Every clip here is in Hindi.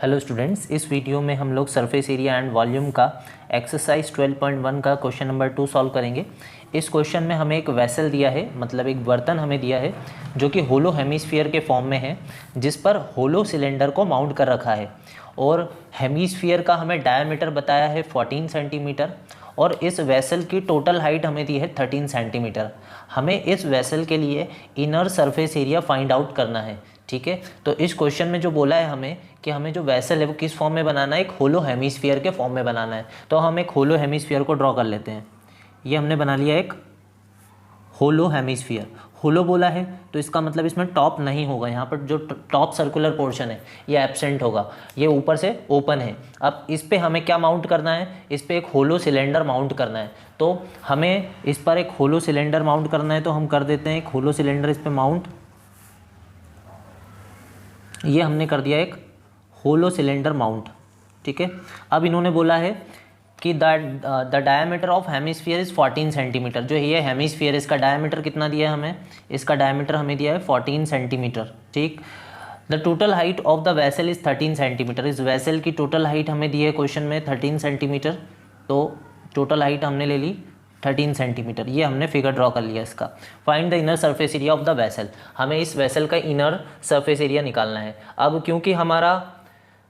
हेलो स्टूडेंट्स, इस वीडियो में हम लोग सरफेस एरिया एंड वॉल्यूम का एक्सरसाइज 12.1 का क्वेश्चन नंबर 2 सॉल्व करेंगे। इस क्वेश्चन में हमें एक वेसल दिया है, मतलब एक बर्तन हमें दिया है जो कि होलो हेमिस्फीयर के फॉर्म में है, जिस पर होलो सिलेंडर को माउंट कर रखा है और हेमिस्फीयर का हमें डायमीटर बताया है 14 सेंटीमीटर और इस वेसल की टोटल हाइट हमें दी है 13 सेंटीमीटर। हमें इस वेसल के लिए inner surface area find out करना है। ठीक है, तो इस क्वेश्चन में जो बोला है हमें कि हमें जो वेसल है वो किस फॉर्म में बनाना है, एक होलो हेमिस्फीयर के फॉर्म में बनाना है। तो हम एक होलो हेमिस्फीयर को ड्रॉ कर लेते हैं। ये हमने बना लिया एक होलो हेमिस्फीयर। होलो बोला है तो इसका मतलब इसमें टॉप नहीं होगा, यहाँ पर जो टॉप सर्कुलर पोर्शन है ये एब्सेंट होगा, ये ऊपर से ओपन है। अब इस पे हमें क्या माउंट करना है, इस पे एक होलो सिलेंडर माउंट करना है। तो हमें इस पर एक होलो सिलेंडर माउंट करना है, तो हम कर देते हैं एक होलो सिलेंडर इस पर माउंट। ये हमने कर दिया एक होलो सिलेंडर माउंट। ठीक है, अब इन्होंने बोला है कि the diameter of hemisphere is 14 centimetre. जो ये हेमिस्फीयर, इसका डायमीटर कितना दिया है हमें, इसका डायमीटर हमें दिया है 14 सेंटीमीटर। ठीक, the total height of the vessel is 13 centimetre. इस वेसल की टोटल हाइट हमें दी है क्वेश्चन में 13 सेंटीमीटर, तो टोटल हाइट हमने ले ली 13 सेंटीमीटर। ये हमने फिगर ड्रॉ कर लिया इसका। Find the inner surface area of the vessel. हमें इस वेसल का इनर सरफेस एरिया निकालना है। अब क्योंकि हमारा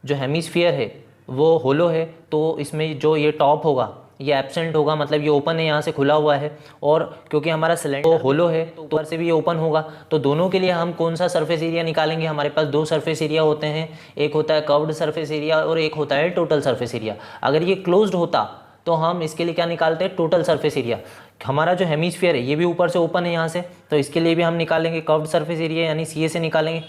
जो हेमिस्फीयर है वो होलो है, तो इसमें जो ये टॉप होगा ये एब्सेंट होगा, मतलब ये ओपन है, यहाँ से खुला हुआ है। और क्योंकि हमारा सिलेंडर होलो है तो ऊपर से भी ये ओपन होगा, तो दोनों के लिए हम कौन सा सरफेस एरिया निकालेंगे। हमारे पास दो सरफेस एरिया होते हैं, एक होता है कर्व्ड सरफेस एरिया और एक होता है टोटल सरफेस एरिया। अगर ये क्लोज्ड होता तो हम इसके लिए क्या निकालते हैं, टोटल सरफेस एरिया। हमारा जो हेमिस्फीयर है ये भी ऊपर से ओपन है यहाँ से, तो इसके लिए भी हम निकालेंगे कर्व्ड सरफेस एरिया यानी सी से निकालेंगे।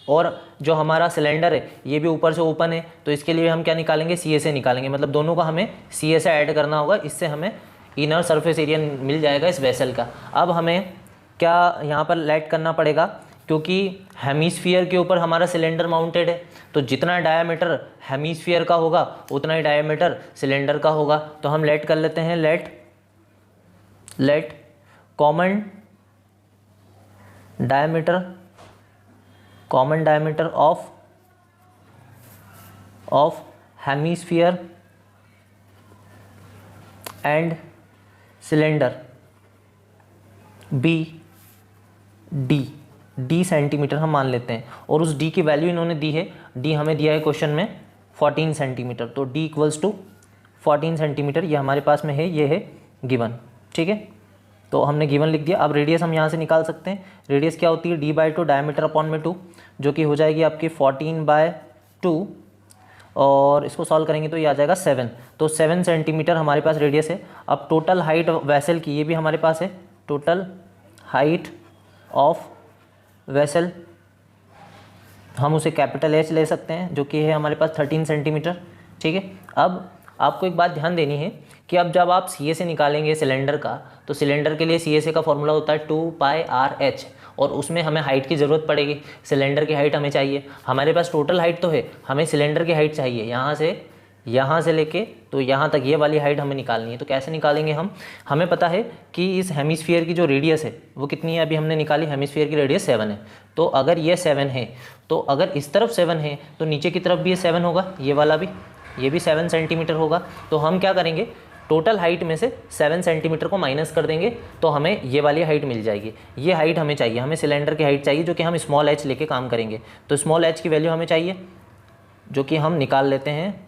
और जो हमारा सिलेंडर है ये भी ऊपर से ओपन है, तो इसके लिए हम क्या निकालेंगे, सी से निकालेंगे। मतलब दोनों का हमें सी से ऐड करना होगा, इससे हमें इनर सरफेस एरिया मिल जाएगा इस वेसल का। अब हमें क्या यहाँ पर लेट करना पड़ेगा, क्योंकि हेमिस्फीयर के ऊपर हमारा सिलेंडर माउंटेड है, तो जितना डायमीटर हेमिस्फीयर का होगा उतना ही डायमीटर सिलेंडर का होगा। तो हम लेट कर लेते हैं, let common diameter of hemisphere and cylinder be d centimetre हम मान लेते हैं। और उस डी की वैल्यू इन्होंने दी है, डी हमें दिया है क्वेश्चन में 14 सेंटीमीटर, तो डी इक्वल्स टू 14 सेंटीमीटर ये हमारे पास में है, ये है गिवन। ठीक है, तो हमने गिवन लिख दिया। अब रेडियस हम यहाँ से निकाल सकते हैं। रेडियस क्या होती है, d/2 डायमीटर अपॉन में 2, जो कि हो जाएगी आपकी 14/2 और इसको सॉल्व करेंगे तो ये आ जाएगा 7। तो 7 सेंटीमीटर हमारे पास रेडियस है। अब टोटल हाइट वेसल की ये भी हमारे पास है, टोटल हाइट ऑफ वेसल हम उसे कैपिटल H ले सकते हैं, जो कि है हमारे पास 13 सेंटीमीटर। ठीक है, अब आपको एक बात ध्यान देनी है कि अब जब आप सी से निकालेंगे सिलेंडर का, तो सिलेंडर के लिए सी का फॉर्मूला होता है 2πr/h, और उसमें हमें हाइट की ज़रूरत पड़ेगी। सिलेंडर की हाइट हमें चाहिए, हमारे पास टोटल हाइट तो है, हमें सिलेंडर की हाइट चाहिए यहाँ से लेके तो यहाँ तक ये वाली हाइट हमें निकालनी है। तो कैसे निकालेंगे हम, हमें पता है कि इस हेमिस्फीयर की जो रेडियस है वो कितनी है, अभी हमने निकाली, हेमिस्फीयर की रेडियस 7 है। तो अगर ये 7 है, तो अगर इस तरफ 7 है तो नीचे की तरफ भी ये 7 होगा, ये वाला भी, ये भी 7 सेंटीमीटर होगा। तो हम क्या करेंगे, टोटल हाइट में से 7 सेंटीमीटर को माइनस कर देंगे, तो हमें ये वाली हाइट मिल जाएगी। ये हाइट हमें चाहिए, हमें सिलेंडर की हाइट चाहिए, जो कि हम स्मॉल h लेके काम करेंगे। तो स्मॉल h की वैल्यू हमें चाहिए, जो कि हम निकाल लेते हैं।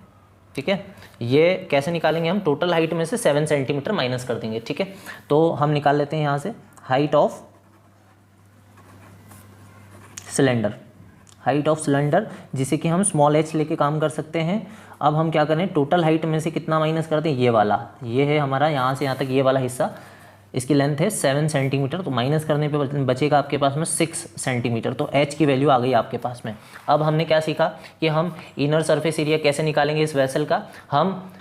ठीक है, ये कैसे निकालेंगे हम, टोटल हाइट में से 7 सेंटीमीटर माइनस कर देंगे। ठीक है, तो हम निकाल लेते हैं यहाँ से हाइट ऑफ सिलेंडर, जिसे कि हम स्मॉल h लेके काम कर सकते हैं। अब हम क्या करें, टोटल हाइट में से कितना माइनस करते हैं, ये वाला, ये है हमारा यहाँ से यहाँ तक ये वाला हिस्सा, इसकी लेंथ है 7 सेंटीमीटर, तो माइनस करने पे बचेगा आपके पास में 6 सेंटीमीटर। तो h की वैल्यू आ गई आपके पास में। अब हमने क्या सीखा कि हम इनर सरफेस एरिया कैसे निकालेंगे इस वेसल का। हम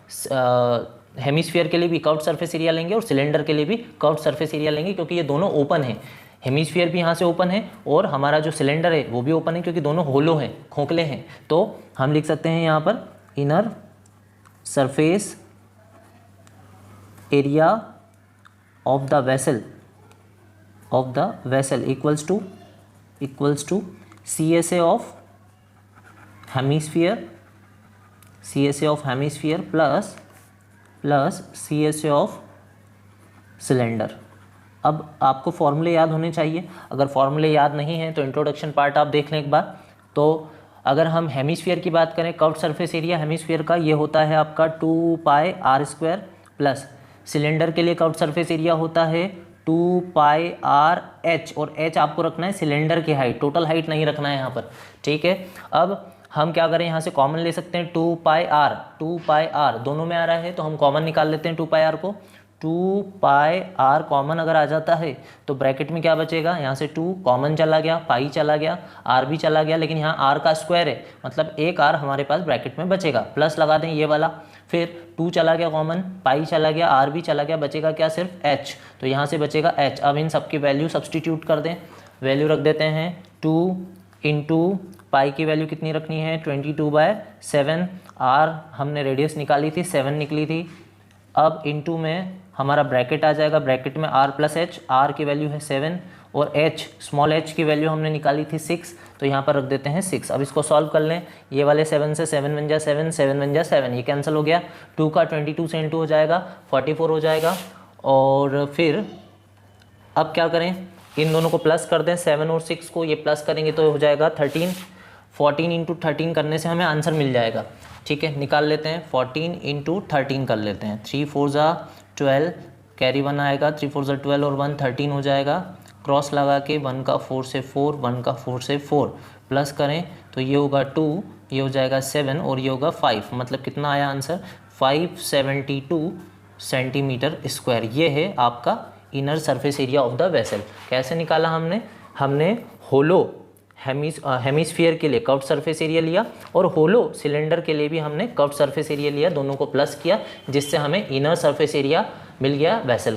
हेमिस्फीयर के लिए भी कर्व्ड सरफेस एरिया लेंगे और सिलेंडर के लिए भी कर्व्ड सरफेस एरिया लेंगे, क्योंकि ये दोनों ओपन है। हेमिस्फीयर भी यहाँ से ओपन है और हमारा जो सिलेंडर है वो भी ओपन है, क्योंकि दोनों होलो हैं, खोखले हैं। तो हम लिख सकते हैं यहाँ पर inner surface area of the vessel equals to CSA of hemisphere CSA of hemisphere plus CSA of cylinder. अब आपको फॉर्मूले याद होने चाहिए, अगर फॉर्मूले याद नहीं है तो इंट्रोडक्शन पार्ट आप देख लें एक बार। तो अगर हम हेमिस्फीयर की बात करें, कर्व्ड सरफेस एरिया हेमिस्फीयर का ये होता है आपका 2πr² प्लस सिलेंडर के लिए कर्व्ड सरफेस एरिया होता है 2πrh, और h आपको रखना है सिलेंडर की हाइट, टोटल हाइट नहीं रखना है यहाँ पर, ठीक है। अब हम क्या करें, यहाँ से कॉमन ले सकते हैं 2πr दोनों में आ रहा है तो हम कॉमन निकाल लेते हैं 2πr को। 2πr कॉमन अगर आ जाता है तो ब्रैकेट में क्या बचेगा, यहाँ से 2 कॉमन चला गया, पाई चला गया, r भी चला गया, लेकिन यहाँ r का स्क्वायर है मतलब एक r हमारे पास ब्रैकेट में बचेगा, प्लस लगा दें ये वाला, फिर 2 चला गया कॉमन, पाई चला गया, r भी चला गया, बचेगा क्या, सिर्फ h, तो यहाँ से बचेगा h। अब इन सब की वैल्यू सब्सटीट्यूट कर दें, वैल्यू रख देते हैं 2 इंटू पाई की वैल्यू कितनी रखनी है 22/7, r हमने रेडियस निकाली थी 7 निकली थी। अब इंटू में हमारा ब्रैकेट आ जाएगा, ब्रैकेट में r प्लस h, r की वैल्यू है 7 और h स्मॉल h की वैल्यू हमने निकाली थी 6, तो यहाँ पर रख देते हैं 6। अब इसको सॉल्व कर लें, ये वाले 7 से 7 बन जा 7, 7 बन जा 7, ये कैंसिल हो गया, 2 का 22 से इंटू हो जाएगा 44 हो जाएगा। और फिर अब क्या करें, इन दोनों को प्लस कर दें, 7 और 6 को ये प्लस करेंगे तो हो जाएगा 13, 14 इंटू 13 करने से हमें आंसर मिल जाएगा, ठीक है। निकाल लेते हैं, 14 इंटू 13 कर लेते हैं, 3 4 जा 12, कैरी 1 आएगा, 3 4 जा 12 और 1 13 हो जाएगा, क्रॉस लगा के 1 का 4 से 4, 1 का 4 से 4 प्लस करें तो ये होगा 2, ये हो जाएगा 7 और ये होगा 5, मतलब कितना आया आंसर 572 सेंटीमीटर स्क्वायर। ये है आपका inner surface area of the vessel. कैसे निकाला हमने होलो हेमिस्फीयर के लिए कर्व्ड सरफेस एरिया लिया और होलो सिलेंडर के लिए भी हमने कर्व्ड सरफेस एरिया लिया, दोनों को प्लस किया जिससे हमें इनर सरफेस एरिया मिल गया वेसल।